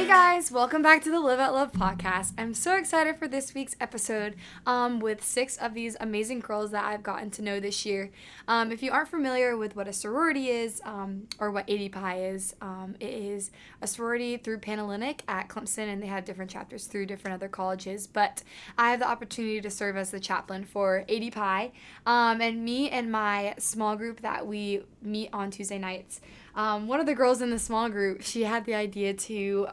guys, welcome back to the Live Out Love podcast. I'm so excited for this week's episode with 6 of these amazing girls that I've gotten to know this year. If you aren't familiar with what a sorority is or what ADPi is, it is a sorority through Panhellenic at Clemson, and they have different chapters through different other colleges. But I have the opportunity to serve as the chaplain for ADPi, and me and my small group that we meet on Tuesday nights. One of the girls in the small group, she had the idea to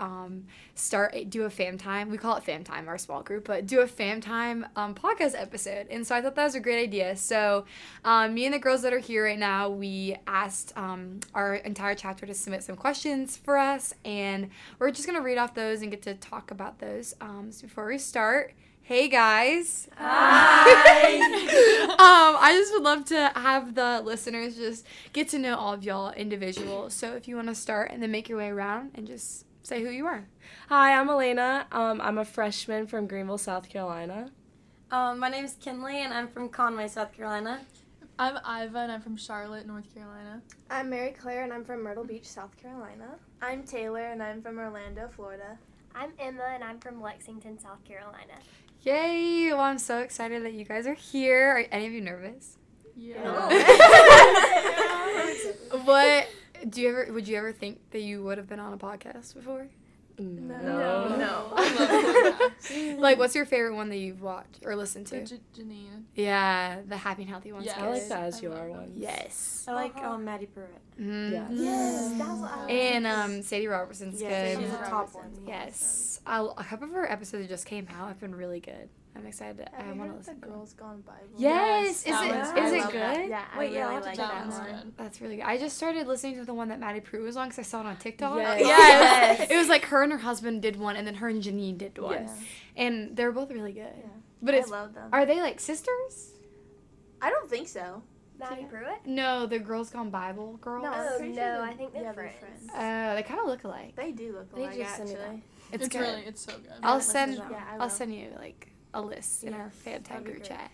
do a fam time. We call it fam time, our small group, but do a fam time podcast episode. And so I thought that was a great idea. So me and the girls that are here right now, we asked our entire chapter to submit some questions for us, and we're just going to read off those and get to talk about those. So before we start, hey guys. Hi. I just would love to have the listeners just get to know all of y'all individuals. So if you want to start and then make your way around and just say who you are. Hi, I'm Elena. I'm a freshman from Greenville, South Carolina. My name is Kinley, and I'm from Conway, South Carolina. I'm Iva, and I'm from Charlotte, North Carolina. I'm Mary Claire, and I'm from Myrtle Beach, South Carolina. I'm Taylor, and I'm from Orlando, Florida. I'm Emma, and I'm from Lexington, South Carolina. Yay! Well, I'm so excited that you guys are here. Are any of you nervous? Yeah. Would you ever think that you would have been on a podcast before? No. Like, what's your favorite one that you've watched or listened to? Janine. Yeah, the Happy and Healthy ones. Yes. I like the As You Are one. Yes. I like Maddie Pruitt. Mm-hmm. Yes. Yes, that's what I And Sadie Robertson's good. She's a Yeah. top one. Yes. A couple of her episodes just came out. Have been really good. I'm excited. I want to listen The to them. Girls Gone Bible. Yes. Yes, that Is one's it good. good? Yeah, I Wait, yeah, I'll really have to like check that That one's one. good. That's really good. I just started listening to the one that Maddie Pruitt was on because I saw it on TikTok. Yes. Yes. It was like her and her husband did one, and then her and Janine did one. Yes. And they're both really good. Yeah. But I it's love them. are they like sisters? I don't think so. Maddie Pruitt? No, the Girls Gone Bible girls. No. Oh, pretty no, sure I think they're they're friends. friends. They kind of look alike. They do look They alike, just send me actually. It's good. It's so good. I'll listen send to that one. Yeah, I I'll will. send you like a list in our fan tag that'd be group great. chat.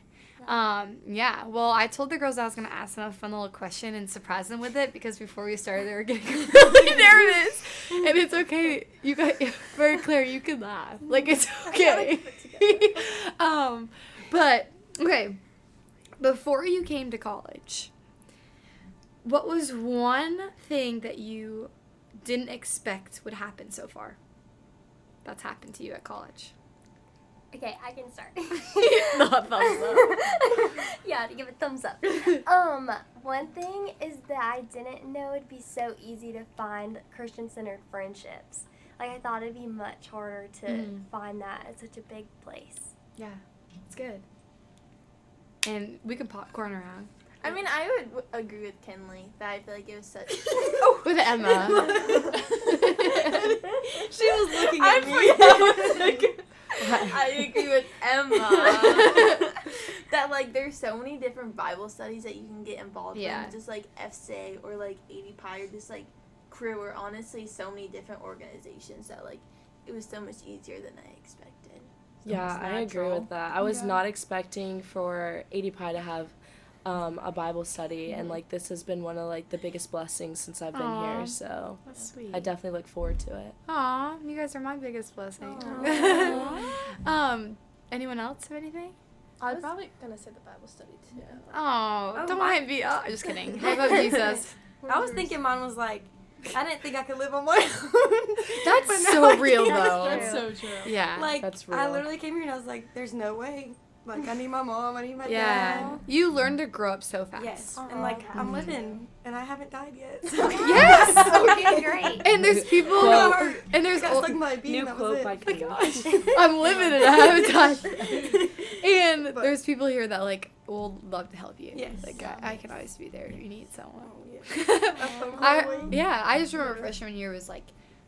Yeah. Well, I told the girls I was gonna ask them a fun little question and surprise them with it because before we started, they were getting really nervous, and it's okay. You got very clear. You can laugh. Like it's okay. But okay. Before you came to college, what was one thing that you didn't expect would happen so far? That's happened to you at college. Okay, I can start. Not thumbs up. Yeah, to give a thumbs up. One thing is that I didn't know it'd be so easy to find Christian-centered friendships. Like, I thought it'd be much harder to find that at such a big place. Yeah, it's good. And we can popcorn around. I mean, I would agree with Kinley that I feel like it was such. With Emma. She was looking I at me. I agree with Emma. That, like, there's so many different Bible studies that you can get involved Yeah. in. Just, like, FSA or, like, ADPi or just, like, career or honestly so many different organizations that, like, it was so much easier than I expected. So Yeah, it's I agree natural. with that. I was Yeah. not expecting for ADPi to have a Bible study, and like this has been one of like the biggest blessings since I've been Aw. here. So That's sweet. I definitely look forward to it. Aw, you guys are my biggest blessing. Anyone else have anything? I was probably gonna say the Bible study too. Oh, don't my- mind me. Oh, just kidding. How about Jesus? I was thinking mine was like, I didn't think I could live on my own. That's But now so I real, can. though. That's so true. Yeah. Like, That's I real. literally came here and I was like, there's no way. Like, I need my mom, I need my Yeah. dad. You learn to grow up so fast. Yes. Aw. And like, I'm living and I haven't died yet. Yes. Okay, great. And there's people Quote. and there's That's like my being, New that quote was by it. Kinley. I'm living it. I haven't died. And there's people here that like will love to help you. Yes. Like I can always be there if you need someone. phone call away. I just remember freshman year was like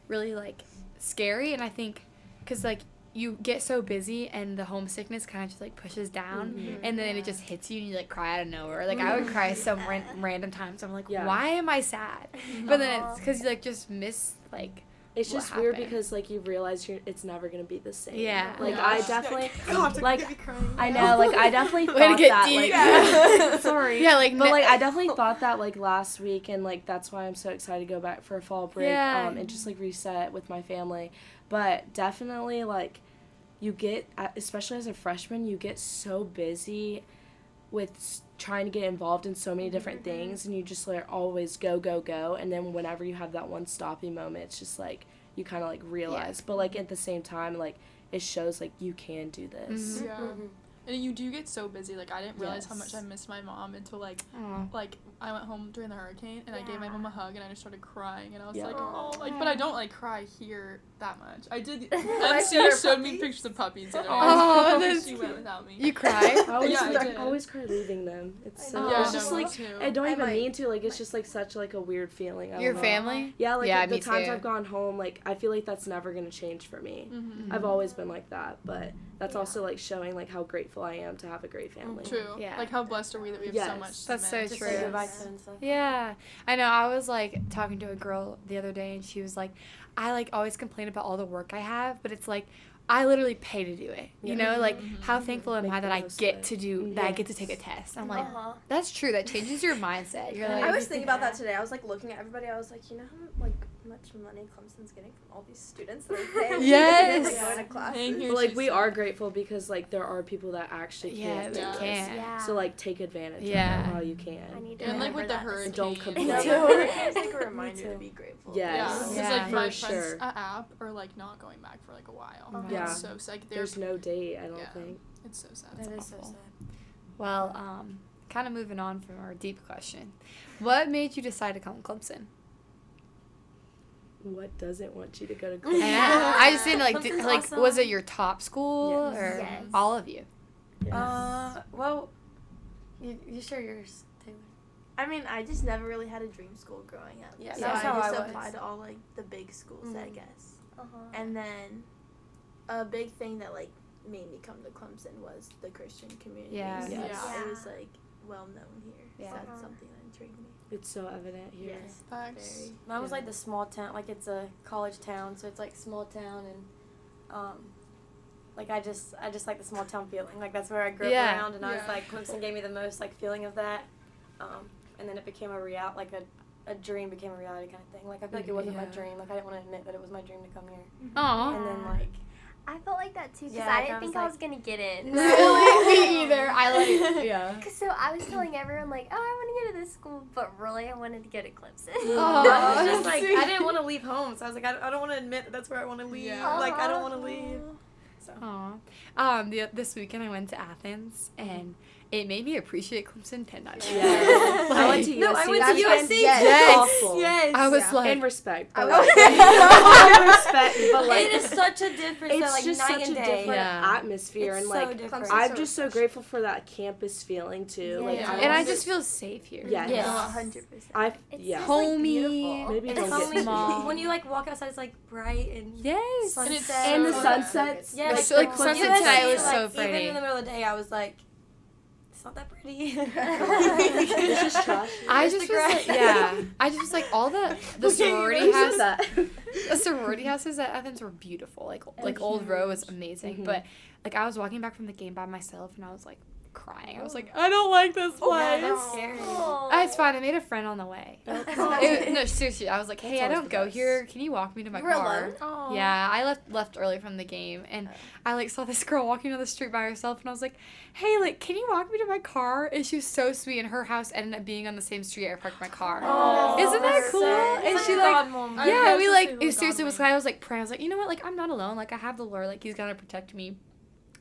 really like scary, and I think because like you get so busy and the homesickness kind of just like pushes down, and then it just hits you and you like cry out of nowhere. Like I would cry some random times. I'm like, Yeah. why am I sad? But then it's because you like just miss like It's what just weird happened. because like you realize it's never gonna be the same. Yeah. Like Yeah. I definitely God, like be crying. I know like I definitely Way to thought get that deep. like sorry. Yeah, like But like I definitely thought that like last week, and like that's why I'm so excited to go back for a fall break Yeah. and just like reset with my family. But definitely like you get, especially as a freshman, you get so busy with trying to get involved in so many different things, and you just like always go, and then whenever you have that one stopping moment, it's just like you kind of like realize. But like at the same time, like it shows like you can do this. Mhm. Yeah. And you do get so busy. Like I didn't realize how Yes. much I missed my mom until like Aw. I went home during the hurricane and I gave my mom a hug and I just started crying and I was Yeah. like, oh, like, but I don't like cry here that much. I did. I MC showed her showed me puppies. pictures of puppies the other day. Oh, She that's went without me. You cry? I always, Yeah, I did. I always cry leaving them. It's so, Yeah, it's no, just me like too. I don't I even might- mean to. Like it's just like such like a weird feeling. I don't Your know. family? Yeah, like Yeah, the me times too. I've gone home, like I feel like that's never gonna change for me. Mm-hmm. I've always been like that, but that's also like showing like how grateful I am to have a great family. True. Yeah. Like how blessed are we that we have so Yes. much. to That's so miss. true. Say goodbye to and stuff. Yeah, I know. I was like talking to a girl the other day, and she was like, I like always complain about all the work I have, but it's like I literally pay to do it. You know, like how thankful am Make I the that I most of get it. to do that? I get to Yes. take a test. I'm like, Uh-huh. that's true. That changes your mindset. You're like, I was thinking about that today. I was like looking at everybody. I was like, you know how like much money Clemson's getting from all these students that are paying Yes. to go into classes. Paying here. But like She we said. are grateful because like there are people that actually yeah, can't. they do this. can. Yeah. So like take advantage Yeah. of it while you I can. need to And like remember with the that. hurricane. Don't complain. No, too. it's like a reminder too. to be grateful. Yes. Yeah, because Yeah. like my For friends sure. at App are like not going back for like a while. Yeah. It's so sad. There's no date, I don't Yeah. think. It's so sad. That It's is so awful. sad. Well, kind of moving on from our deep question, what made you decide to come to Clemson? What doesn't want you to go to And Clemson? I just didn't like, Clemson's like, awesome. was it your top school Yes. or Yes. all of you? Yes. Well, you share yours, Taylor. I mean, I just never really had a dream school growing up. Yeah, so that's I how just I was. applied to all like the big schools, I guess. Uh-huh. And then a big thing that like made me come to Clemson was the Christian community. Yeah. So Yes. Yeah. It was like well known here. Yeah. So that's something that intrigued me. It's so evident here. Yes. Facts. Very. Mine was Yeah. like the small town, like it's a college town, so it's like small town and like I just like the small town feeling. Like that's where I grew Yeah. up around, and I was Yeah. like Clemson gave me the most like feeling of that. And then it became a a dream became a reality kind of thing. Like I feel like it wasn't my Yeah. dream. Like I didn't want to admit that it was my dream to come here. Aw. And then like I felt like that too because Yeah, I like, didn't I was think I like- was gonna get in. Me either. I like. Yeah. So I was telling everyone like, oh, I want to go to this school, but really I wanted to go to Clemson. Aw, I was just that's like sweet. I didn't want to leave home, so I was like I don't want to admit that that's where I want to leave. Yeah. Like I don't want to leave. Aw. This weekend I went to Athens and it made me appreciate Clemson 10 times. Yes. I went to USC. No, I went That's to USC. Yes. awful. Yes. I was Yeah. like, And respect. I But was- like, and respect, but like It is such a difference. it's like just night such a and day. different Yeah. atmosphere, It's and so like different. I'm just so grateful for that campus feeling too. Like Yeah. and I don't- just feel safe here. Yes. Yes. 100%. I It's yeah. just, like, Homey. beautiful. Maybe It's don't homey. get small. When you like walk outside, it's like bright and Yes. And it's sunset. And the so sunsets. Yeah, So, like, the sunset USC, tonight was so like, pretty. Even in the middle of the day, I was like, it's not that pretty. It's just trash. I Where's just the was like, grass? yeah. I just was like, all the sorority Who said house, that? the sorority houses at Athens were beautiful. Like Old Row was amazing, Mhm. but like I was walking back from the game by myself and I was like crying. I was like, I don't like this place. Yeah, that's scary. It's fine. I made a friend on the way. No, seriously. I was like, hey, I always don't the go best. here. Can you walk me to my You were car? alone? Oh. Yeah, I left early from the game, and I like saw this girl walking down the street by herself, and I was like, "Hey, like, can you walk me to my car?" And she was so sweet, and her house ended up being on the same street I parked my car. Oh, Isn't that that's cool? sad. And It's she a like, God moment. I yeah, was we just like, saying, it like, seriously was. godly. I was like praying. I was like, you know what? Like, I'm not alone. Like, I have the Lord. Like, He's gonna protect me.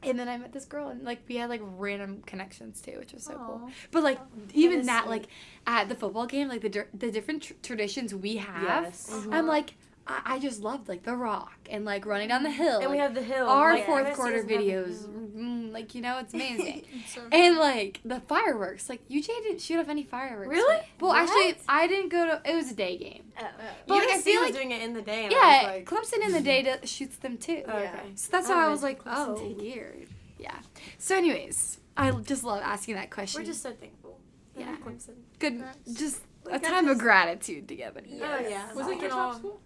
And then I met this girl, and like we had like random connections too, which was so cool. Aw. But like even is that, sweet. like at the football game, like the different traditions we have. Yes. I'm like, I just loved like the rock and like running down the hill. And we like, have the hill. our like, fourth USC quarter doesn't have the videos, hill. like, you know, it's amazing. It's so And like the fireworks, like UJ didn't shoot off any fireworks. Really? Well, actually, I didn't go to. It was a day game. But like, I USC feel was like doing it in the day. And I yeah, was like, Clemson in the day shoots them too. okay. So that's I why I went was to like, Clemson oh, too. weird. Yeah. So, anyways, I just love asking that question. We're just so thankful. Yeah. Clemson. good, Facts. just a Like, I time of just- gratitude together. Oh yeah. Was We it your can top all- school?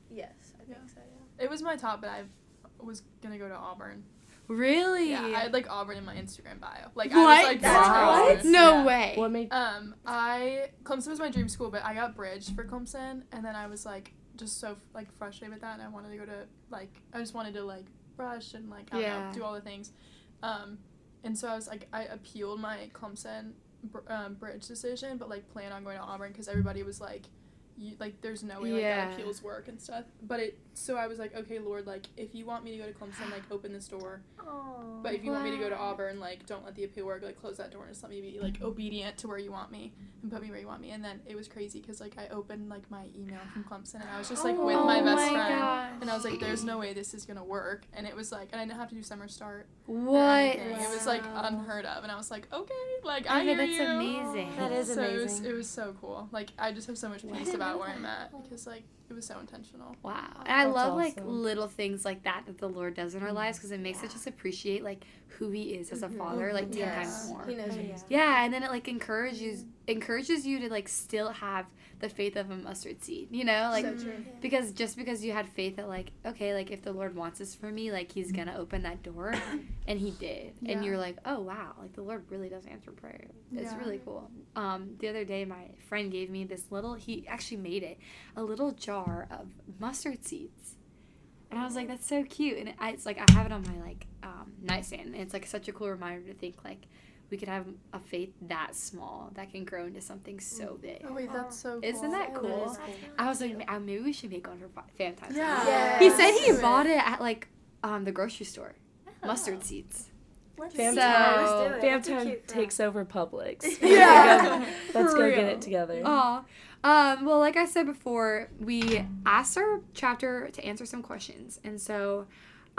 Yes. It was my top, but I was gonna go to Auburn. Really? Yeah, I had like Auburn in my Instagram bio. Like What? I was like, That's wow. what? No Yeah. way. What made Clemson was my dream school, but I got bridged for Clemson, and then I was like just so like frustrated with that, and I wanted to go to like I just wanted to like rush and like I don't know, do all the things, and so I was like I appealed my Clemson bridge decision, but like plan on going to Auburn because everybody was like. There's no way like that appeals work and stuff, so I was like, okay, Lord, like if you want me to go to Clemson, like open this door, but if you want me to go to Auburn, like don't let the appeal work, like close that door and just let me be like obedient to where you want me and put me where you want me. And then it was crazy because like I opened like my email from Clemson and I was just like with my best friend and I was like, there's no way this is gonna work, and it was like, and I didn't have to do summer start. What? It was like unheard of, and I was like, okay, like I hear that's you. amazing. That is So amazing. it was so cool. Like I just have so much peace about where I'm at because like it was so intentional. Wow. And I That's love like awesome. little things like that the Lord does in our lives because it makes us just appreciate like who he is as a father like 10 times more. He knows what he's Yeah, and then it like encourages you to like still have the faith of a mustard seed, you know? Like so true. because just because you had faith that like, okay, like if the Lord wants this for me, like he's gonna open that door, and he did. And Yeah. you're like, oh wow, like the Lord really does answer prayer. It's Yeah. really cool. The other day my friend gave me this he actually made it, a little jar of mustard seeds. And I was like, that's so cute. And it's like I have it on my like nightstand, and it's like such a cool reminder to think like we could have a faith that small that can grow into something so big. Oh wait, that's so cool. Isn't that cool? is cool. I was like, maybe we should make one for fam time. Yeah. He said he Do it. bought it at like the grocery store. Mustard seeds. Fam So- time, Let's do it. fam That's a time cute takes over Publix. Yeah. Let's For go get real. it together. Oh, well, like I said before, we asked our chapter to answer some questions, and so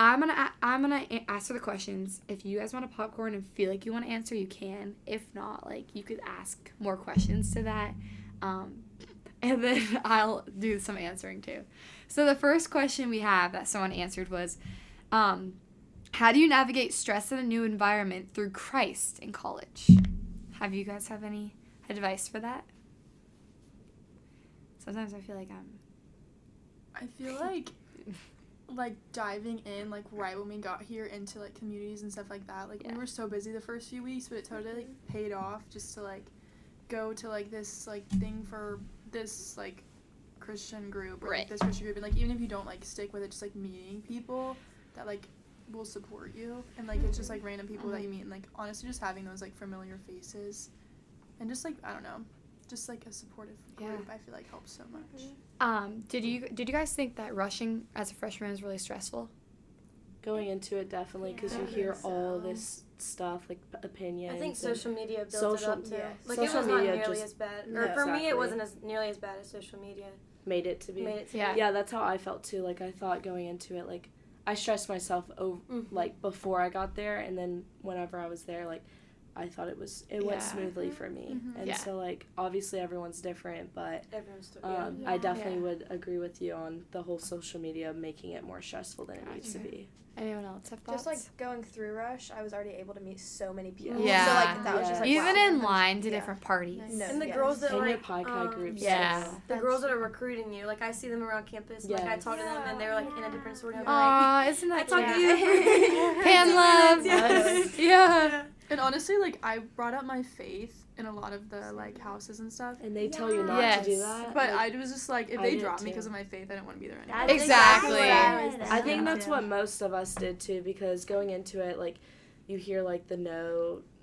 I'm gonna answer the questions. If you guys want to popcorn and feel like you want to answer, you can. If not, like you could ask more questions to that, and then I'll do some answering too. So the first question we have that someone answered was, how do you navigate stress in a new environment through Christ in college? Have you guys have any advice for that? Sometimes I feel like I feel like diving in like right when we got here into like communities and stuff like that. Like Yeah. we were so busy the first few weeks, but it totally like paid off just to like go to like this like thing for this like Christian group or Right. like this Christian group, and like even if you don't like stick with it, just like meeting people that like will support you, and like it's just like random people that you meet, and like honestly just having those like familiar faces and just like I don't know, just like a supportive group, I feel like helps so much. did you guys think that rushing as a freshman is really stressful? Going into it definitely because you hear all this stuff like opinions. I think and social media built social- it up too. yeah. Like Social it was not media nearly just- as bad. No, Or for me, exactly. it wasn't as nearly as bad as social media made it to be. made it. Yeah. Yeah, that's how I felt too. Like I thought going into it, like I stressed myself over like before I got there, and then whenever I was there, like I thought it Yeah. went smoothly for me. And Yeah. so like obviously everyone's different, but Everyone's I definitely would agree with you on the whole social media making it more stressful than it needs to Gotcha. be. Anyone else have thoughts? Just like going through Rush, I was already able to meet so many people. Yeah. So like that was Yeah. just like even wow. in line to Yeah. different parties. No, And the yes. girls that And your like Pi Chi groups. Yeah. too. the girls that are recruiting you, like I see them around campus. And, like I Yes. talk to them, and they're like in a different sort of like. Aw, isn't I that talk to cute? you. Pan love. Yes. Yeah. And honestly, like I brought up my faith in a lot of the like houses and stuff. And they tell you not Yes. to do that. But like, I was just like, if I they did dropped me too. because of my faith, I didn't want to be there anymore. That's Exactly. what I was I think thinking. that's what most of us did too, because going into it, like, you hear like the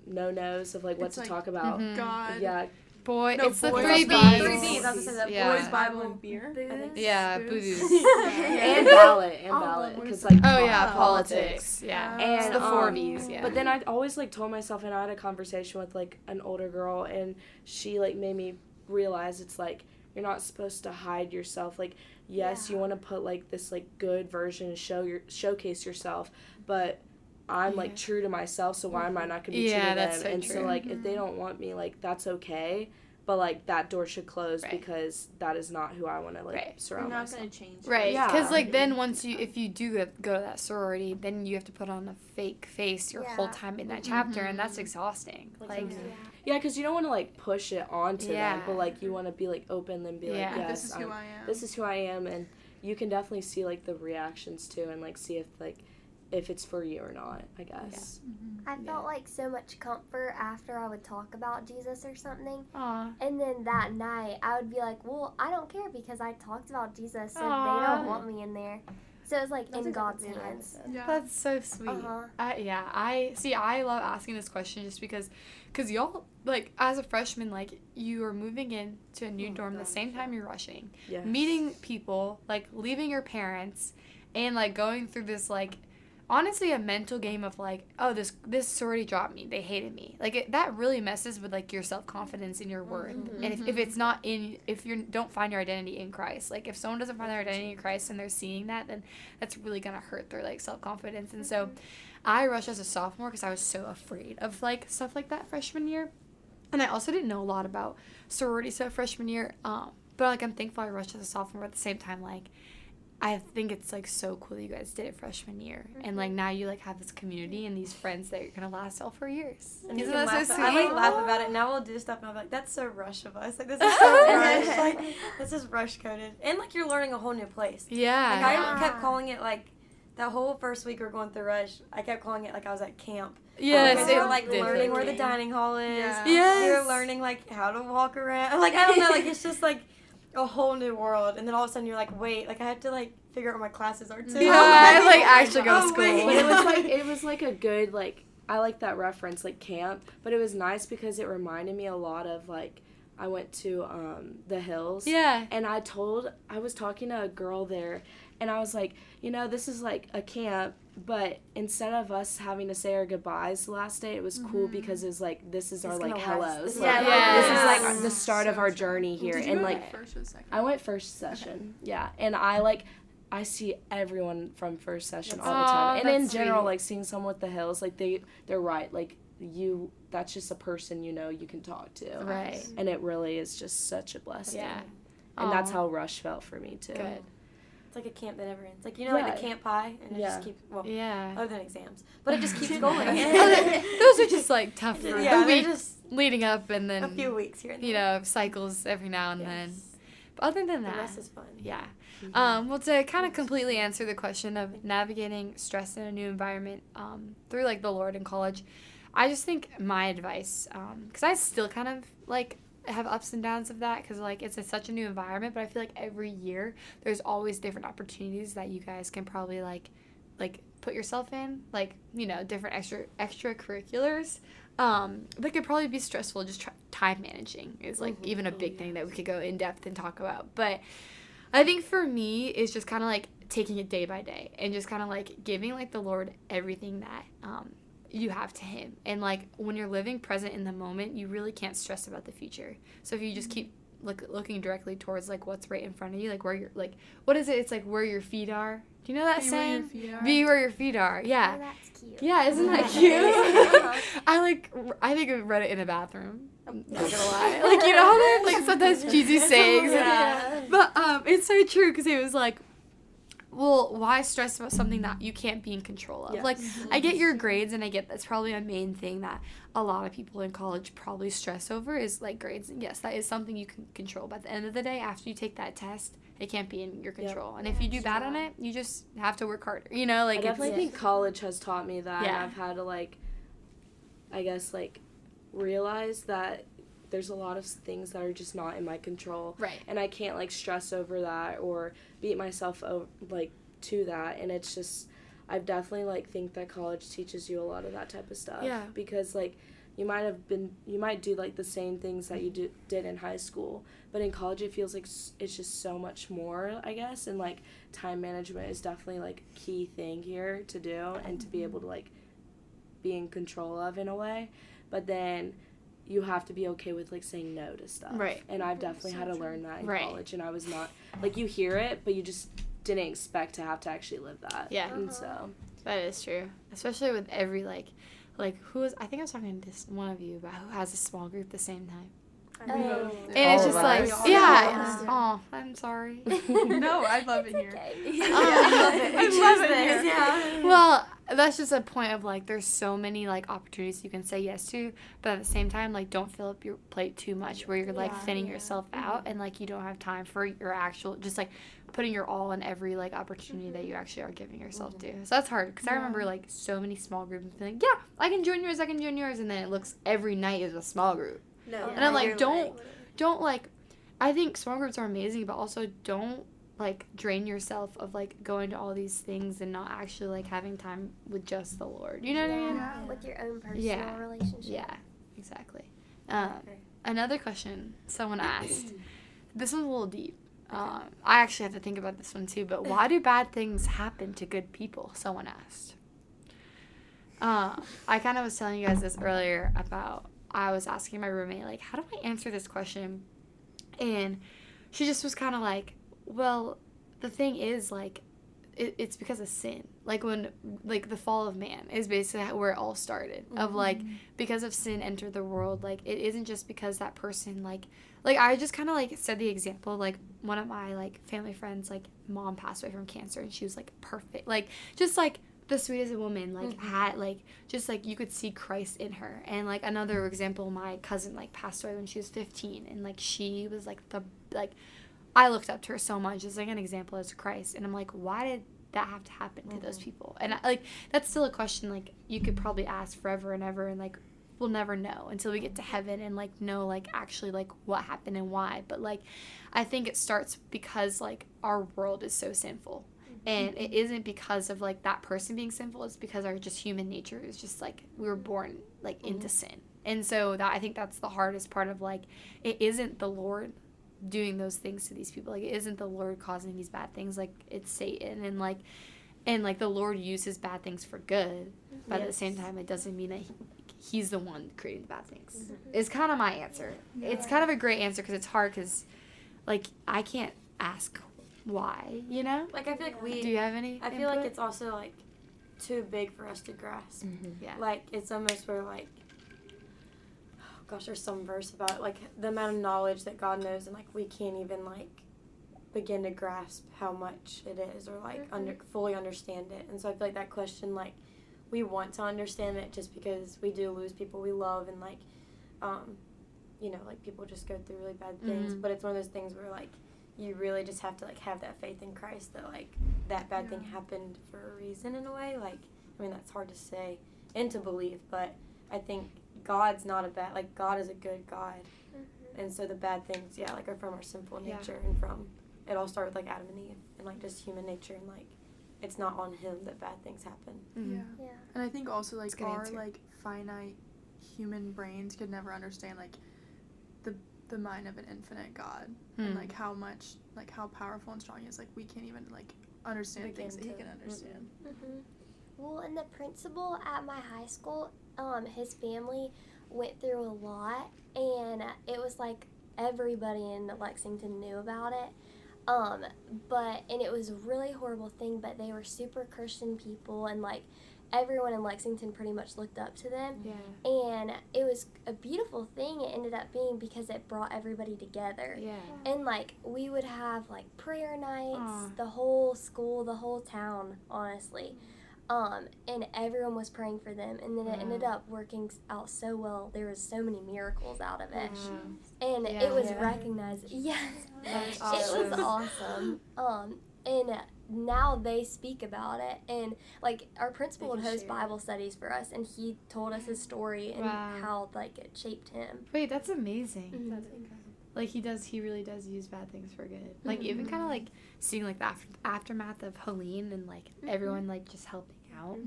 no-nos of like what It's to like, talk about. Mhm. God. Yeah, Boy, No, it's the boys three and Bible. B's. 3 B's. I was gonna say Yeah. Boys, Bible, and beer. Booze. I think. Yeah, Booze. booze. and ballot, because like Oh yeah, politics. politics. Yeah. And It's the four um, B's, yeah. But then I always like told myself, and I had a conversation with like an older girl, and she like made me realize it's like you're not supposed to hide yourself. Like yes, you want to put like this like good version and showcase yourself, but I'm like true to myself, so why am I not gonna be true Yeah, to them? that's so and true. so like if they don't want me, like that's okay. But like that door should close Right. because that is not who I want to like Right. You're surround not myself. gonna change. Right, Yeah. because like then if you do go to that sorority, then you have to put on a fake face your whole Yeah. time in that chapter, and that's exhausting. Like, Yeah, because you don't want to like push it onto Yeah. them, but like you want to be like open and be Yeah. like, yes, This is who I am. This is who I am, and you can definitely see, like, the reactions, too, and, like, see if it's for you or not, I guess. I felt like so much comfort after I would talk about Jesus or something. Aw. And then that night, I would be like, well, I don't care because I talked about Jesus, so Aw. they don't want me in there. So it was like That's in a God's good hands. Yeah. That's so sweet. Uh-huh. I love asking this question just because y'all, like, as a freshman, like, you are moving into a new dorm the same time you're rushing, Yes. meeting people, like, leaving your parents, and, like, going through this, like, honestly a mental game of, like, oh, this sorority dropped me, they hated me. Like, that really messes with, like, your self-confidence in your worth. And if it's not if you don't find your identity in Christ, like, if someone doesn't find their identity in Christ and they're seeing that, then that's really gonna hurt their, like, self-confidence. And so I rushed as a sophomore because I was so afraid of, like, stuff like that freshman year. And I also didn't know a lot about sorority stuff freshman year. But, like, I'm thankful I rushed as a sophomore. At the same time, like, I think it's, like, so cool that you guys did it freshman year. And, like, now you, like, have this community and these friends that you're going to last all 4 years. And you Isn't can that laugh so at- sweet? I like laugh about it. Now we'll do stuff and I'll be like, that's so rush of us. Like, this is so rush. Like, this is rush coded. And, like, you're learning a whole new place. Yeah. Like, I kept calling it, like, that whole first week we were going through rush, I kept calling it like I was at camp. Yes. Because you were, like, definitely. learning where the dining hall is. Yeah. Yes. You're learning, like, how to walk around. Like, I don't know. Like, it's just, like, a whole new world. And then all of a sudden you're like, wait. Like, I have to, like, figure out what my classes are, too. Yeah, I, like, actually go to Oh, school. wait. But it was like a good, like, I like that reference, like, camp, but it was nice because it reminded me a lot of, like, I went to the Hills. Yeah. And I was talking to a girl there, and I was like, you know, this is like a camp, but instead of us having to say our goodbyes the last day, it was cool because it was like, this is our, It's like, gonna last. hellos. This is Like, our- this is, like, Yes. the start of our journey here. Did you And, go, like, first or second? I went first session, yeah, and I see everyone from first session all the Aw, time, and in that's general, sweet. like, seeing someone with the Hills, like, they're right, like, that's just a person, you know, you can talk to, Right. and it really is just such a blessing, Yeah. and that's Aw. how Rush felt for me too. Good. It's like a camp that never ends. Like, you know, like Yeah. the camp pie, and it Yeah. just keeps, well, Yeah. other than exams. But it just keeps going. Those are just, like, tough for Yeah, the they're week just leading up and then, a few weeks here and there. you know, cycles every now and then. But other than The that, rest is fun. yeah. Well, to kind of completely answer the question of navigating stress in a new environment through, like, the Lord in college, I just think my advice, because I still kind of, like, have ups and downs of that because, like, it's such a new environment, but I feel like every year there's always different opportunities that you guys can probably, like put yourself in, like, you know, different extracurriculars. That could probably be stressful. Just time managing is, like, even a big thing that we could go in depth and talk about. But I think for me it's just kind of, like, taking it day by day and just kind of, like, giving, like, the Lord everything that you have to Him. And, like, when you're living present in the moment, you really can't stress about the future. So if you just keep looking directly towards, like, what's right in front of you, like, where you're, like, what is it? It's like where your feet are. Do you know that Be where your saying? feet are. Be where your feet are. Yeah. Oh, that's cute. Yeah, isn't that cute? I think I read it in the bathroom. I'm not gonna lie. Like, you know how they have, like, sometimes cheesy sayings? Yeah. But it's so true because it was like, well, why stress about something that you can't be in control of? Yes. Like, I get your grades, and I get that's probably a main thing that a lot of people in college probably stress over is, like, grades. And yes, that is something you can control. But at the end of the day, after you take that test, it can't be in your control. And if you do bad on it, you just have to work harder. You know, like, I definitely think college has taught me that, Yeah. and I've had to, like, I guess, like, realize that there's a lot of things that are just not in my control. Right. And I can't, like, stress over that or beat myself like, to that. And it's just, I've definitely, like, think that college teaches you a lot of that type of stuff. Yeah. Because, like, you might do, like, the same things that you did in high school, but in college it feels like it's just so much more, I guess. And, like, time management is definitely, like, a key thing here to do and to be able to, like, be in control of in a way. But then you have to be okay with, like, saying no to stuff. Right. And I've definitely had to learn that in Right. college, and I was not, like, you hear it, but you just didn't expect to have to actually live that. Yeah. And so, That is true. Especially with every, like who is, I think I was talking to one of you about who has a small group at the same time. Oh. And it's All just of like, us. yeah. Oh, I'm sorry. No, I love it here. Okay. I love it here. Yeah. Well, that's just a point of, like, there's so many, like, opportunities you can say yes to, but at the same time, like, don't fill up your plate too much where you're, like, thinning yourself out and, like, you don't have time for your actual, just, like, putting your all in every, like, opportunity that you actually are giving yourself to. So that's hard, because I remember, like, so many small groups being like, yeah, I can join yours, and then it looks every night is a small group. No. And I'm like, don't, like, I think small groups are amazing, but also don't, like, drain yourself of, like, going to all these things and not actually, like, having time with just the Lord. You know what I mean? Yeah. With your own personal relationship. Yeah, exactly. Another question someone asked. This one's a little deep. I actually have to think about this one too, but why do bad things happen to good people? Someone asked. I kind of was telling you guys this earlier about, I was asking my roommate, like, how do I answer this question? And she just was kind of like, well, the thing is, like, it's because of sin. Like, when, like, the fall of man is basically where it all started. Of, like, because of sin entered the world, like, it isn't just because that person, like, I just kind of, like, said the example, like, one of my, like, family friends, like, mom passed away from cancer, and she was, like, perfect. Like, just, like, the sweetest woman, like, had, like, just, like, you could see Christ in her. And, like, another example, my cousin, like, passed away when she was 15, and, like, she was, like, I looked up to her so much as, like, an example as Christ. And I'm like, why did that have to happen to those people? And, like, that's still a question, like, you could probably ask forever and ever, and, like, we'll never know until we get to heaven and, like, know, like, actually, like, what happened and why. But, like, I think it starts because, like, our world is so sinful. And it isn't because of, like, that person being sinful. It's because our just human nature is just, like, we were born, like, into sin. And so I think that's the hardest part of, like, it isn't the Lord doing those things to these people. Like, it isn't the Lord causing these bad things. Like, it's Satan. And, like, the Lord uses bad things for good. But at the same time, it doesn't mean that he's the one creating the bad things. It's kind of my answer. Yeah. It's kind of a great answer because it's hard because, like, I can't ask why, you know? Like, I feel like Do you have any I feel like it's also, like, too big for us to grasp. Yeah. Like, it's almost where, like, oh gosh, there's some verse about, like, the amount of knowledge that God knows, and, like, we can't even, like, begin to grasp how much it is, or, like, fully understand it. And so I feel like that question, like, we want to understand it just because we do lose people we love, and, like, you know, like, people just go through really bad things. But it's one of those things where, like, you really just have to, like, have that faith in Christ that, like, that bad thing happened for a reason in a way. Like, I mean, that's hard to say and to believe, but I think God's not a bad, like, God is a good God. And so the bad things, like, are from our sinful nature, and from, it all started with, like, Adam and Eve, and, like, just human nature, and, like, it's not on him that bad things happen. Yeah. And I think also, like, our, like, finite human brains could never understand, like, the mind of an infinite God, and, like, how much, like, how powerful and strong he is. Like, we can't even, like, understand things that he can understand. Well, and the principal at my high school, his family went through a lot, and it was, like, everybody in Lexington knew about it. And it was a really horrible thing, but they were super Christian people, and, like, everyone in Lexington pretty much looked up to them. Yeah. And it was a beautiful thing it ended up being, because it brought everybody together. Yeah. And, like, we would have, like, prayer nights, the whole school, the whole town, honestly. And everyone was praying for them, and then it ended up working out so well. There was so many miracles out of it. And it was recognized. Yes. That's awesome. It was awesome. And now they speak about it, and, like, our principal would host Bible studies for us, and he told us his story and how, like, it shaped him. Wait, that's amazing. That's incredible. Like, he really does use bad things for good. Like, even kind of, like, seeing, like, the aftermath of Helene, and, like, everyone, like, just helping out.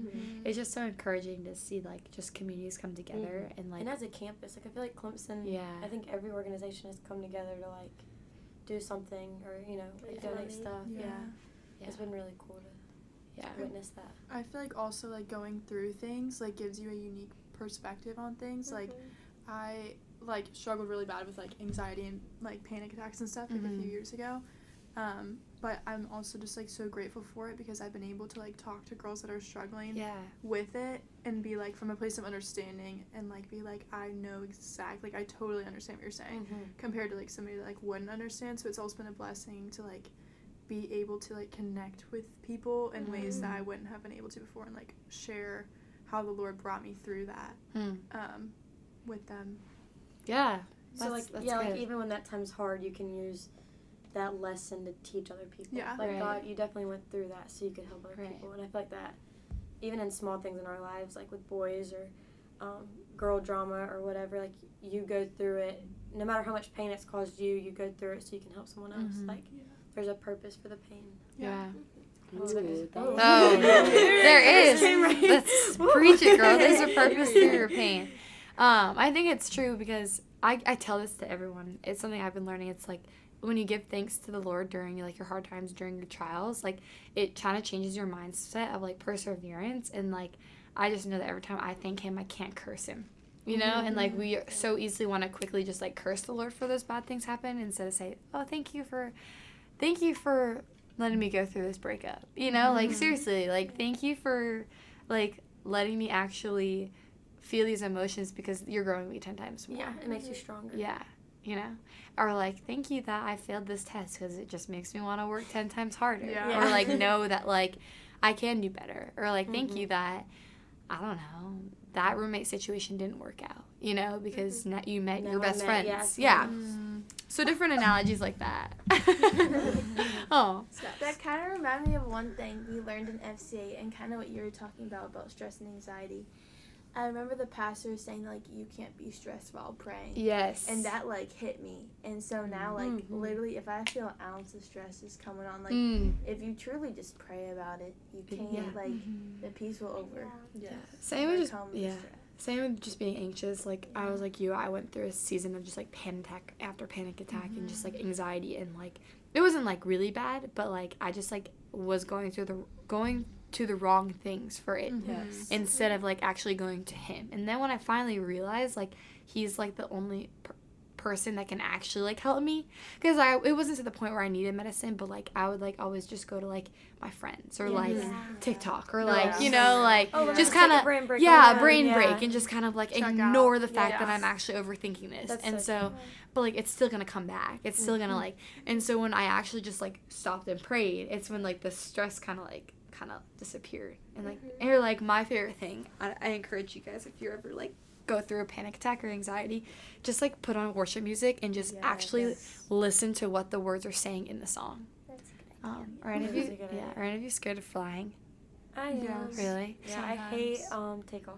It's just so encouraging to see, like, just communities come together, and, like, and as a campus, like, I feel like Clemson, I think every organization has come together to, like, do something, or, you know, like, donate stuff. It's been really cool to witness that. I feel like also, like, going through things, like, gives you a unique perspective on things. Like, I, like, struggled really bad with, like, anxiety and, like, panic attacks and stuff, like, a few years ago. But I'm also just, like, so grateful for it, because I've been able to, like, talk to girls that are struggling with it, and be, like, from a place of understanding, and, like, be like, I know exactly, like, I totally understand what you're saying, compared to, like, somebody that, like, wouldn't understand. So it's also been a blessing to, like, be able to like connect with people in ways that I wouldn't have been able to before, and like share how the Lord brought me through that with them. Yeah. So That's like good. even when that time's hard, you can use that lesson to teach other people. Yeah. Like Right. God, you definitely went through that so you could help other Right. people. And I feel like that even in small things in our lives, like with boys or girl drama or whatever, like you go through it. No matter how much pain it's caused you, you go through it so you can help someone else. Mhm. Like there's a purpose for the pain. Yeah. Ooh, Oh, there is. Let's preach it, girl. There's a purpose through your pain. I think it's true because I tell this to everyone. It's something I've been learning. It's like when you give thanks to the Lord during like your hard times, during your trials, like it kind of changes your mindset of like perseverance. And like I just know that every time I thank Him, I can't curse Him. You know, and like we so easily want to quickly just like curse the Lord for those bad things happen instead of say, oh, thank you for letting me go through this breakup. You know, like seriously, like thank you for like letting me actually feel these emotions because you're growing me 10 times more. Yeah, it makes you stronger. Yeah, you know, or like thank you that I failed this test because it just makes me want to work 10 times harder. Yeah. Or like know that like I can do better. Or like thank you that I don't know, that roommate situation didn't work out, you know, because you met your best friends. Yeah. So different analogies like that. Oh. That kind of reminded me of one thing we learned in FCA and kind of what you were talking about stress and anxiety. I remember the pastor saying, like, you can't be stressed while praying. Yes. And that, like, hit me. And so now, like, literally, if I feel an ounce of stress is coming on, like, if you truly just pray about it, you can't, like, the peace will Same with just, overcome the stress. Same with just being anxious. Like, I was like you, I went through a season of just, like, panic attack after panic attack and just, like, anxiety. And, like, it wasn't, like, really bad, but, like, I just, like, was going to the wrong things for it instead of like actually going to Him. And then when I finally realized like He's like the only person that can actually like help me, because it wasn't to the point where I needed medicine, but like I would like always just go to like my friends or like TikTok or like you know like just kind of brain break break and just kind of like Check ignore out. the fact that I'm actually overthinking this. That's and so but like it's still gonna come back, it's still gonna like, and so when I actually just like stopped and prayed, it's when like the stress kind of disappeared. And like or like my favorite thing, I encourage you guys, if you're ever like go through a panic attack or anxiety, just like put on worship music and just actually listen to what the words are saying in the song. That's a good idea. Are any of you scared of flying? I am. Yes. Really? Yeah, I hate takeoff.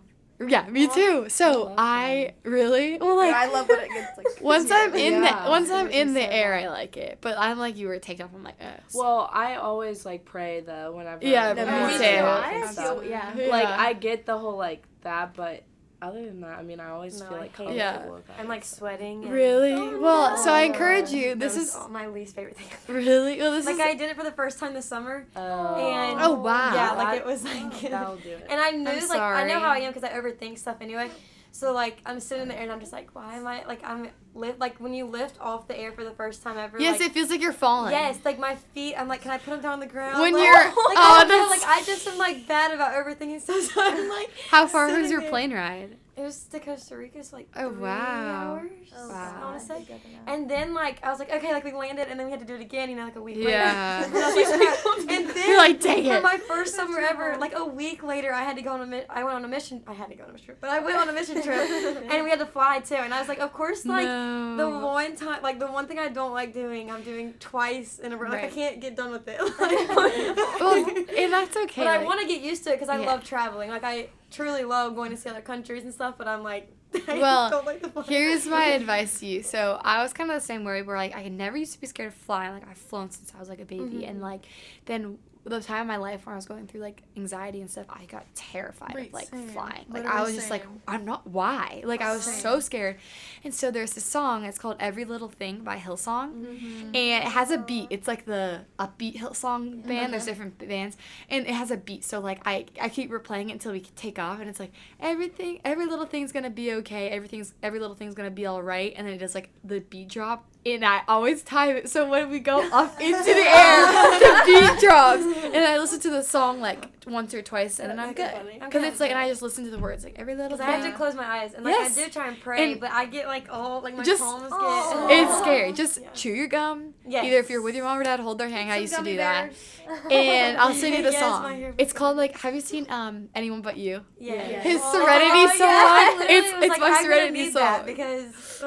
Yeah, me too. So I really like I love when it gets like once I'm in Yeah. the air, I like it. But I'm like you were taken off. I'm like, Well, I always like pray though whenever. Yeah, I'm me going too. out I and feel, stuff. yeah. Like I get the whole like that, but other than that, I mean, I always No, feel I like hate comfortable it. with that. I'm like sweating. And really? Well, so I encourage you. That This was is my least favorite thing. really well. This Like is I did it for the first time this summer. And oh wow. yeah, like it was like That'll do it. and I knew I'm like sorry. I know how I am because I overthink stuff anyway. So like I'm sitting in the air and I'm just like, why am I like like when you lift off the air for the first time ever. Yes, like, it feels like you're falling. yes, like my feet. I'm like, can I put them down on the ground? When like, you're like, oh, I don't know, that's like I just am like bad about overthinking stuff. So I'm like, how far was sitting your there. plane ride? It was to Costa Rica, so like Oh, 3 wow. hours. Oh, Wow. I want to say. Good to know. And then like I was like, okay, like we landed, and then we had to do it again. You know, like a week Yeah. later. And, I was like, and then You're like, dang for it. my first summer ever, like a week later, I had to go on a I went on a mission. I had to go on a mission trip, but I went on a mission trip, and we had to fly too. And I was like, of course, like No. the one time, like the one thing I don't like doing, I'm doing twice in a row. Like I Right. can't get done with it. Well, and that's okay. But I like- want to get used to it because I Yeah. love traveling. Like I truly love going to see other countries and stuff. But I'm like, I Well, don't like the flying. Here's my advice to you. So I was kind of the same way where like I never used to be scared of flying. Like I've flown since I was like a baby, and like then the time in my life where I was going through like anxiety and stuff, I got terrified Right, of like same. flying. Like Literally I was just like, same. I'm not. Why? Like I was Same. so scared. And so there's this song. It's called "Every Little Thing" by Hillsong, and it has a beat. It's like the upbeat Hillsong band. There's different bands, and it has a beat. So like I keep replaying it until we take off, and it's like every little thing's gonna be okay. Every little thing's gonna be all right. And then it does like the beat drop. And I always time it so when we go up into the air, the beat drops. And I listen to the song like once or twice, and then I'm good. Because it's like, and I just listen to the words like every little Because thing. I have to close my eyes and like Yes. I do try and pray, And but I get like all like my just- palms It's get. scary. Just chew your gum, Yes. Either if you're with your mom or dad, hold their hand. I Some used to gummy do that. bears. And I'll sing you the Yes, my song. hair It's was called like- have you seen Anyone But You? Yeah. His Oh, Serenity yeah. song. I literally It's was it's like, my I'm gonna Serenity need that song. because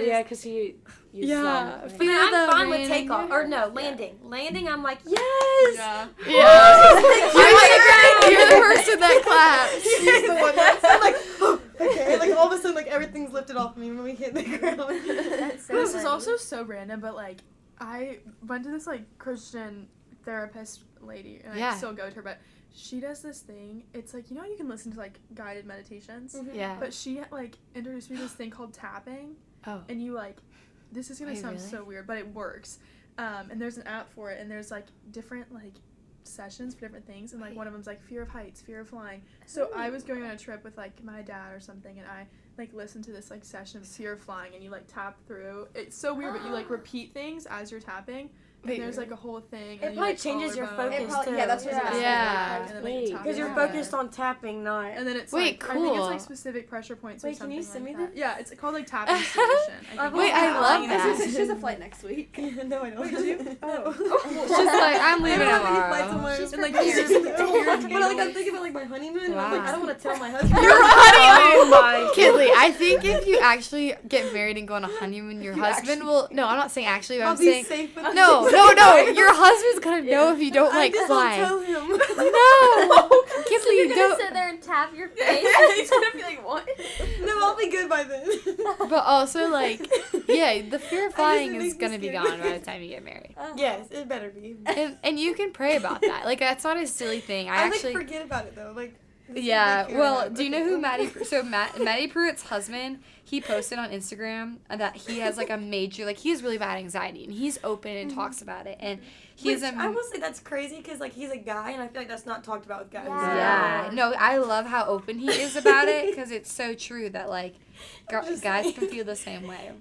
Yeah, because he uses Yeah. that. I mean, I'm the fine with rain takeoff in or your- no landing. Landing, I'm like yes. Yeah. You're the person that claps. She's the one that's I'm like, oh, okay. Like all of a sudden, like everything's lifted off me when we hit the ground. That's so This is funny. also so random, but like I went to this like Christian therapist lady, and Yeah. I still go to her, but she does this thing. It's like, you know, you can listen to like guided meditations, Yeah. but she like introduced me to this thing called tapping, Oh. and you like, this is gonna Wait, sound really? so weird, but it works. And there's an app for it, and there's like different like sessions for different things, and like one of them's like fear of heights, fear of flying. So I was going on a trip with like my dad or something, and I like listened to this like session of fear of flying, and you like tap through. It's so weird, but you like repeat things as you're tapping. And there's like a whole thing. It and you, probably like, changes your collarbone. focus too. Yeah, that's what I was Yeah. And then, like, Wait. tap Because you're it. focused on tapping, not. And then it's Wait, like, I think it's cool. like specific pressure points or Wait, can something you send like me that. this? Yeah, it's called like tapping solution. Wait, I love that. She has a flight next week. No, I don't. Wait, do you? Oh. She's like, I'm I leaving don't have any flights on tomorrow. my. She's And, like, prepared. But like I'm thinking about like my honeymoon, and I'm like Wow. I don't want to tell my husband. Your honeymoon. Oh my Kinley, I think if you actually get married and go on a honeymoon, your husband will. No, I'm not saying actually, but I'll I'm be saying. safe with No, your husband's gonna know if you don't I like just fly. don't tell him. No, So Kinley, you're gonna don't. sit there and tap your face. He's gonna be like, what? No, I'll be good by then. But also, like, yeah, the fear of flying it is makes me gonna be scared. gone by the time you get married. Yes, it better be. And you can pray about that. Like, that's not a silly thing. I I actually. like forget about it though. Like. this is Yeah, my fear well, now. do you know who Maddie? So Maddie Pruitt's husband, he posted on Instagram that he has like a major, like he has really bad anxiety, and he's open and talks about it, and he's Which I will say that's crazy because like he's a guy, and I feel like that's not talked about with guys. yeah. No, I love how open he is about it because it's so true that like just guys saying. can feel the same way.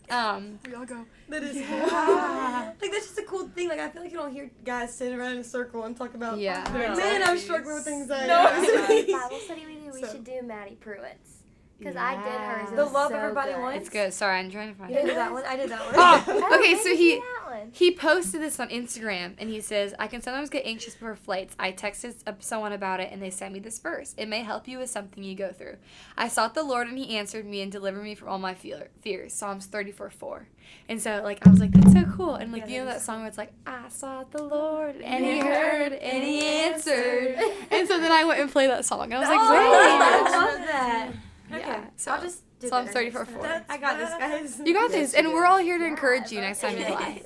We all go. That is Yeah. like that's just a cool thing. Like I feel like you don't hear guys sit around in a circle and talk about. Yeah. their Man, I'm anxieties. struggling with anxiety. Bible study we do, we So- should do Maddie Pruitt's. Because I did hers. It Yeah. The was love so everybody good. wants. It's good. Sorry, I'm trying to find You didn't it. do that one. I did that one. Oh, okay, so maybe he that one. he posted this on Instagram, and he says, I can sometimes get anxious before flights. I texted someone about it, and they sent me this verse. It may help you with something you go through. I sought the Lord, and he answered me and delivered me from all my fears. Psalms 34:4. And so, like, I was like, that's so cool. And, like, Yeah, you know that that is song where it's like, I sought the Lord, and he heard, and he answered. And so then I went and played that song, and I was like, I wait. love that. Okay, Yeah, so I'll just do Psalms better next 34:4. time. I got this, guys. You got this, and we're all here to encourage you Yeah, next time you okay. fly.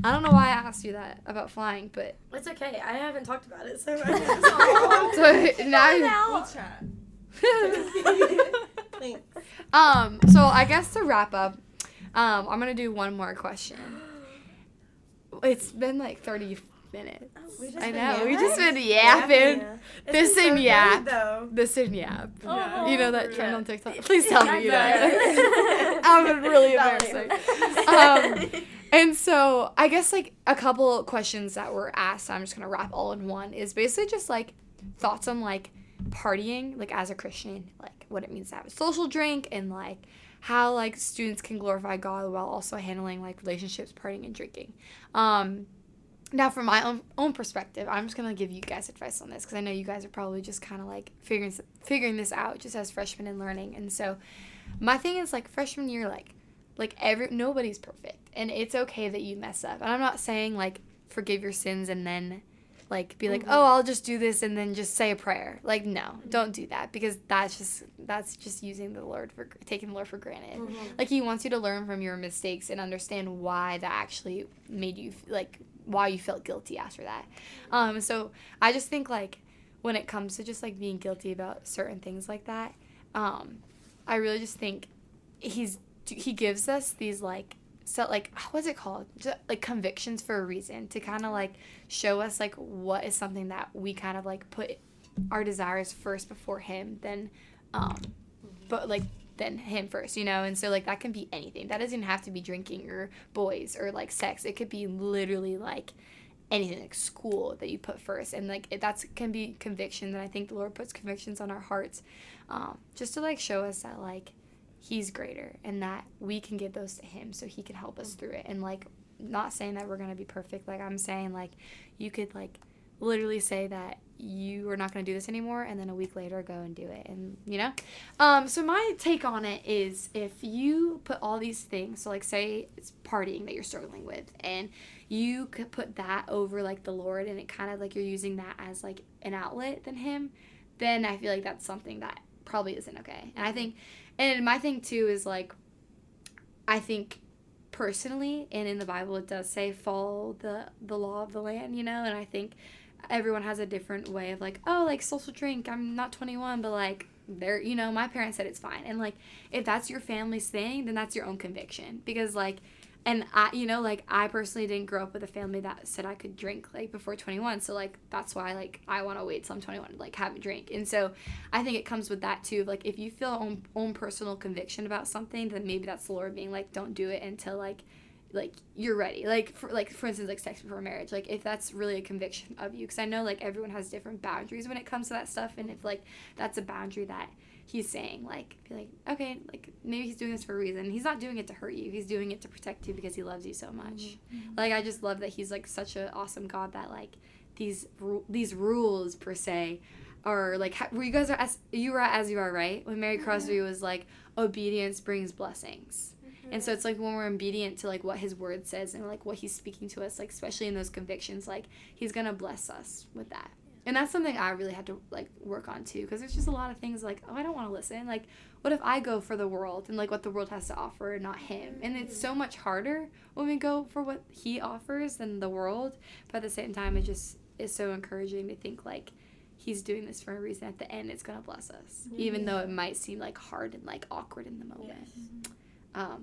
I don't know why I asked you that about flying, but It's okay. I haven't talked about it, so. so now you We'll chat. Thanks. so I guess to wrap up, I'm gonna do one more question. It's been like 30 minutes. I know, we just been yapping. This and yap. Though. This and yap. Oh, You know that trend yeah. on TikTok? Please tell me you know That's that. I would really embarrassing. And so I guess like a couple questions that were asked, I'm just gonna wrap all in one, is basically just like thoughts on like partying, like as a Christian, like what it means to have a social drink, and like how like students can glorify God while also handling like relationships, partying, and drinking. Now from my own perspective, I'm just gonna give you guys advice on this because I know you guys are probably just kind of like figuring this out just as freshmen and learning. And so my thing is like freshman year, nobody's perfect, and it's okay that you mess up. And I'm not saying like forgive your sins and then like be like, oh, I'll just do this and then just say a prayer. Like, no, don't do that, because that's just using taking the Lord for granted. Like, he wants you to learn from your mistakes and understand why that actually made you like why you felt guilty after that. So I just think like when it comes to just like being guilty about certain things like that, I really just think he gives us these like what's it called, just like convictions for a reason, to kind of like show us like what is something that we kind of like put our desires first before him, then than him first, you know? And so like that can be anything. That doesn't have to be drinking or boys or like sex. It could be literally like anything, like school, that you put first. And like can be conviction. And I think the Lord puts convictions on our hearts, just to like show us that like he's greater and that we can give those to him so he can help us through it. And like not saying that we're going to be perfect. Like, I'm saying, like, you could, like, literally say that you are not going to do this anymore, and then a week later go and do it, and, you know? So my take on it is, if you put all these things, so, like, say it's partying that you're struggling with, and you could put that over, like, the Lord, and it kind of, like, you're using that as, like, an outlet than him, then I feel like that's something that probably isn't okay. And I think, and my thing, too, is, like, I think personally, and in the Bible it does say follow the law of the land, you know, and I think everyone has a different way of, like, oh, like, social drink, I'm not 21, but, like, they're, you know, my parents said it's fine, and, like, if that's your family's thing, then that's your own conviction, because, like, and I, you know, like, I personally didn't grow up with a family that said I could drink, like, before 21, so, like, that's why, like, I want to wait till I'm 21 to, like, have a drink, and so I think it comes with that, too, like, if you feel own personal conviction about something, then maybe that's the Lord being, like, don't do it until, like, you're ready, like, for instance, like, sex before marriage, like, if that's really a conviction of you, because I know, like, everyone has different boundaries when it comes to that stuff, and if, like, that's a boundary that he's saying, like, be like, okay, like, maybe he's doing this for a reason. He's not doing it to hurt you. He's doing it to protect you because he loves you so much. Mm-hmm. Like, I just love that he's, like, such an awesome God that, like, these rules, per se, are, like, you guys are as you are, right? When Mary Crosby was, like, obedience brings blessings. Mm-hmm. And so it's, like, when we're obedient to, like, what his word says and, like, what he's speaking to us, like, especially in those convictions, like, he's going to bless us with that. And that's something I really had to, like, work on, too, because there's just a lot of things, like, oh, I don't want to listen. Like, what if I go for the world and, like, what the world has to offer and not him? And it's so much harder when we go for what he offers than the world. But at the same time, it just is so encouraging to think, like, he's doing this for a reason. At the end, it's going to bless us, even though it might seem, like, hard and, like, awkward in the moment. Yes.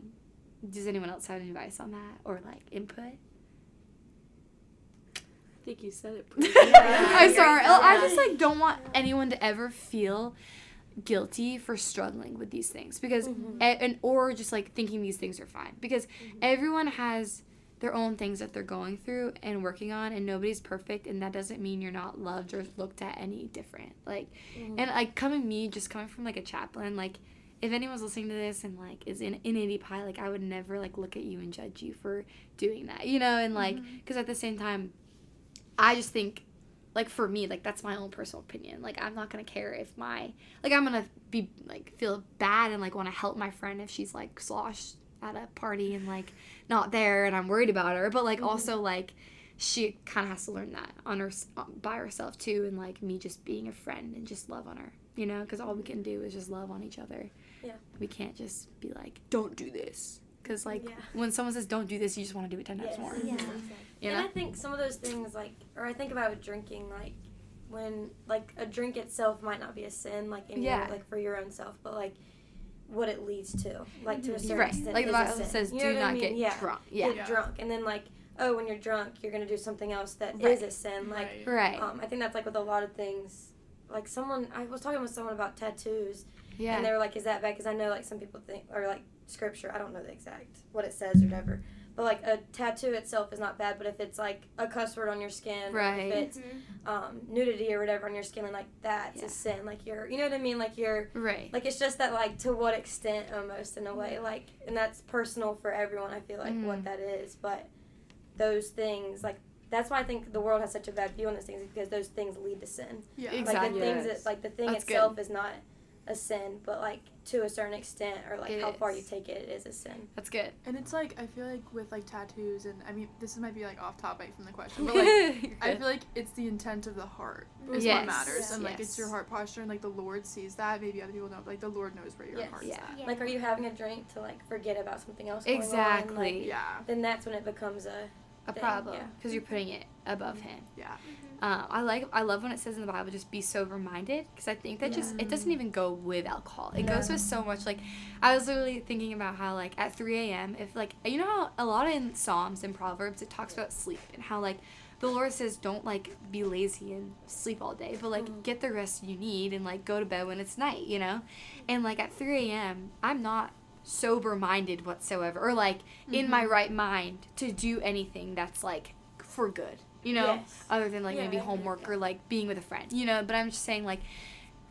Does anyone else have any advice on that or, like, input? I think you said it pretty I'm sorry. I just, like, don't want anyone to ever feel guilty for struggling with these things, because or just, like, thinking these things are fine, because everyone has their own things that they're going through and working on, and nobody's perfect, and that doesn't mean you're not loved or looked at any different. Like, and, like, coming from, like, a chaplain, like, if anyone's listening to this and, like, is in ADPi, like, I would never, like, look at you and judge you for doing that, you know, and, like, because at the same time, I just think, like, for me, like, that's my own personal opinion. Like, I'm not going to care if I'm going to be, like, feel bad and, like, want to help my friend if she's, like, sloshed at a party and, like, not there and I'm worried about her. But, like, also, like, she kind of has to learn that by herself, too, and, like, me just being a friend and just love on her, you know? Because all we can do is just love on each other. Yeah. We can't just be like, don't do this. Because, like, when someone says don't do this, you just want to do it 10 times more. Yeah. You know? And I think some of those things, like, or I think about with drinking, like, when, like, a drink itself might not be a sin, like, in your, like, for your own self, but, like, what it leads to, like, to a certain extent, like, is the Bible a sin. says, you know do not get drunk. Get drunk. And then, like, oh, when you're drunk, you're going to do something else that is a sin. Like, I think that's, like, with a lot of things. Like, I was talking with someone about tattoos, and they were like, is that bad? Because I know, like, some people think, or, like, scripture, I don't know the exact, what it says or whatever, but, like, a tattoo itself is not bad, but if it's, like, a cuss word on your skin, or if it's nudity or whatever on your skin, and, like, that's a sin, like, you're, you know what I mean, like, you're, like, it's just that, like, to what extent, almost, in a way, like, and that's personal for everyone, I feel like, what that is, but those things, like, that's why I think the world has such a bad view on those things, because those things lead to sin. Yeah, exactly. Like, the things that, like, the thing itself is not a sin, but, like, to a certain extent, or, like, how far you take it, it is a sin. That's good. And it's, like, I feel like with, like, tattoos, and, I mean, this might be, like, off topic from the question, but, like, I feel like it's the intent of the heart is what matters, and, like, it's your heart posture, and, like, the Lord sees that, maybe other people don't, but, like, the Lord knows where your heart's at. Like, are you having a drink to, like, forget about something else going on? Like, then that's when it becomes a problem, because you're putting it above him. I love when it says in the Bible, just be sober minded, because I think that just, it doesn't even go with alcohol. It goes with so much. Like, I was literally thinking about how, like, at 3 a.m., if, like, you know how a lot in Psalms and Proverbs, it talks about sleep, and how, like, the Lord says don't, like, be lazy and sleep all day, but, like, get the rest you need and, like, go to bed when it's night, you know? And, like, at 3 a.m., I'm not sober-minded whatsoever, or, like, in my right mind to do anything that's, like, for good, you know, other than, like, maybe homework or, like, being with a friend, you know, but I'm just saying, like,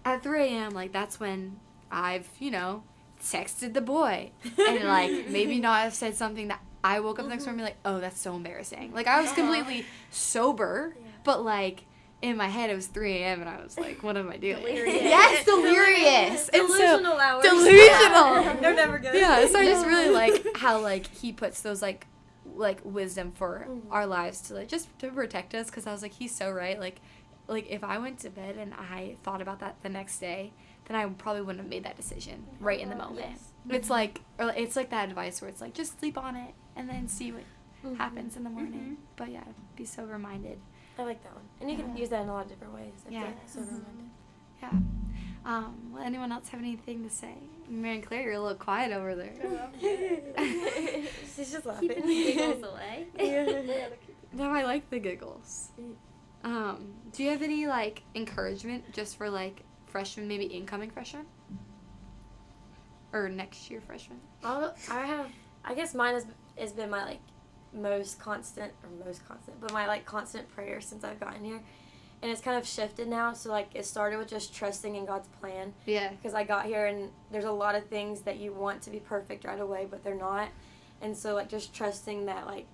at 3 a.m., like, that's when I've, you know, texted the boy, and, like, maybe not have said something that I woke up the next morning and be like, oh, that's so embarrassing. Like, I was completely sober, but, like, in my head, it was 3 a.m. and I was like, what am I doing? Delirious. Yes, delirious. And so, Delusional hours. delusional. They're never good. Yeah, so I just really like how, like, he puts those, like wisdom for our lives to, like, just to protect us, because I was like, he's so right. Like, if I went to bed and I thought about that the next day, then I probably wouldn't have made that decision right in the moment. Yes. It's like that advice where it's like, just sleep on it and then see what happens in the morning. But yeah, be so reminded. I like that one. And you can use that in a lot of different ways. I Yeah. feel so reminded. Yeah. Will anyone else have anything to say? Mary and Claire, you're a little quiet over there. She's just laughing. Keeping the giggles away. No, I like the giggles. Do you have any, like, encouragement just for, like, freshmen, maybe incoming freshmen? Or next year freshmen? I guess mine has been my, like, most constant, but my, like, constant prayer since I've gotten here. And it's kind of shifted now. So, like, it started with just trusting in God's plan. Yeah. Because I got here and there's a lot of things that you want to be perfect right away, but they're not. And so, like, just trusting that, like,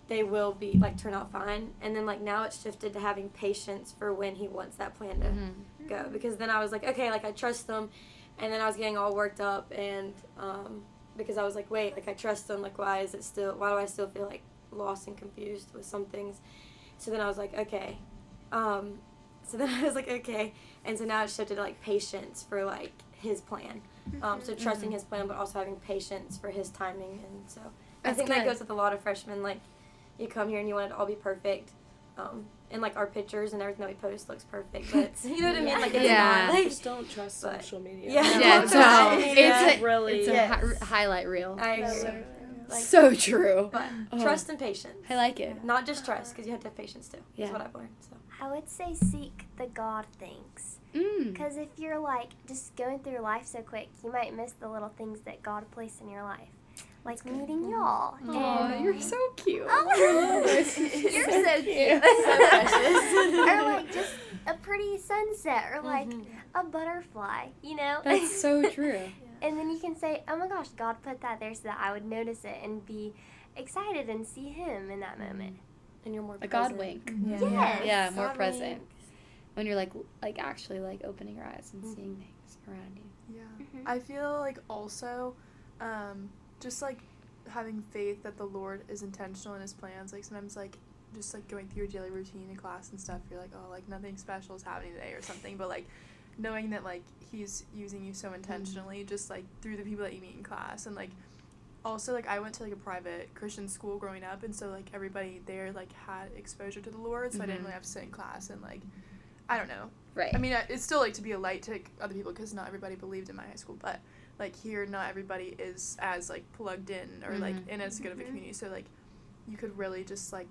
they will be, like, turn out fine. And then, like, now it's shifted to having patience for when he wants that plan to go. Because then I was like, okay, like, I trust them. And then I was getting all worked up. And because I was like, wait, like, I trust them. Like, why do I still feel, like, lost and confused with some things? So then I was like, okay. And so now it's shifted to, like, patience for, like, his plan. So trusting his plan, but also having patience for his timing. And so I think that goes with a lot of freshmen. Like, you come here and you want it to all be perfect. And, like, our pictures and everything that we post looks perfect. But, you know what I mean? Like, it's not. Like, Just don't trust social media. It's a highlight reel. I agree. Like, so true. But trust and patience. I like it. Not just trust, because you have to have patience, too. Yeah. That's what I've learned. So. I would say seek the God things. Because if you're, like, just going through life so quick, you might miss the little things that God placed in your life. Like meeting y'all. Oh, you're so cute. You're so cute. So precious. Or, like, just a pretty sunset. Or, like, a butterfly, you know? That's so true. And then you can say, oh my gosh, God put that there so that I would notice it and be excited and see him in that moment. And you're more A present. God wink. Yes. Yeah, more God present. wink. When you're like actually like opening your eyes and seeing things around you. Yeah. I feel like also just like having faith that the Lord is intentional in his plans. Like sometimes like just like going through your daily routine in class and stuff, you're like, oh, like nothing special is happening today or something, but like knowing that like he's using you so intentionally just like through the people that you meet in class. And like also like I went to like a private Christian school growing up, and so like everybody there like had exposure to the Lord, so I didn't really have to sit in class and like I don't know. Right. I mean, it's still like to be a light to other people because not everybody believed in my high school, but like here not everybody is as like plugged in or like in as good of a community, so like you could really just like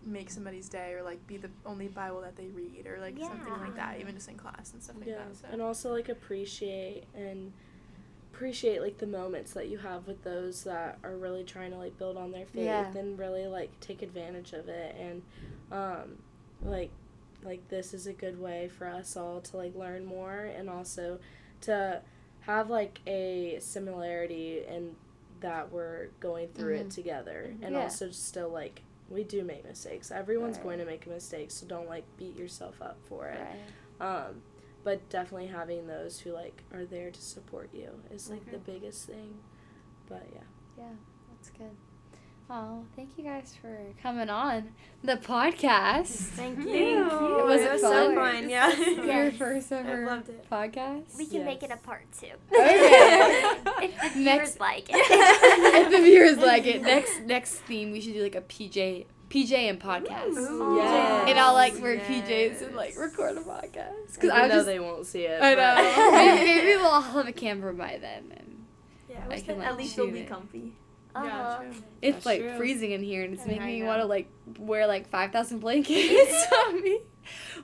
make somebody's day or like be the only Bible that they read or like something like that, even just in class and stuff like that. So. And also like appreciate like the moments that you have with those that are really trying to like build on their faith and really like take advantage of it. And like this is a good way for us all to like learn more and also to have like a similarity in that we're going through it together. And also still like we do make mistakes. Everyone's going to make mistakes, so don't like beat yourself up for it. But definitely having those who like are there to support you is like the biggest thing. But yeah, that's good. Oh, thank you guys for coming on the podcast. Thank you. Was it was fun? so fun. Yeah. Your first ever loved it. podcast? We can make it a part 2. Okay. If the viewers like it. If the viewers like it. Next theme, we should do like a PJ and podcast. yes. And I'll like wear PJs and like record a podcast. Because I know they won't see it. I know. maybe we'll all have a camera by then. And Yeah, I can, like, at least shoot we'll be it. comfy. Yeah, true. It's That's like true. freezing in here, and it's making I me know. want to like wear like 5,000 blankets on me.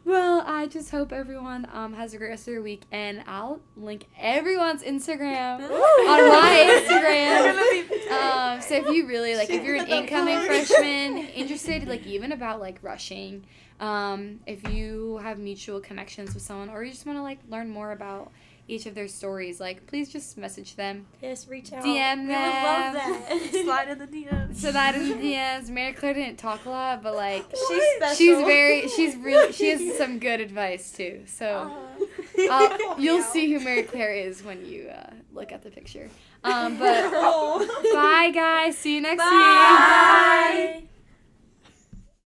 Well, I just hope everyone has a great rest of their week, and I'll link everyone's Instagram on my Instagram. So if you really like, if you're an incoming freshman interested, like even about like rushing, if you have mutual connections with someone, or you just want to like learn more about each of their stories, like, please just message them. Yes, reach out. DM them. We would love that. Slide in the DMs. So that in the DMs. Mary Claire didn't talk a lot, but like She's special. she has some good advice too. So you'll see who Mary Claire is when you look at the picture. But bye guys. See you next week. Bye.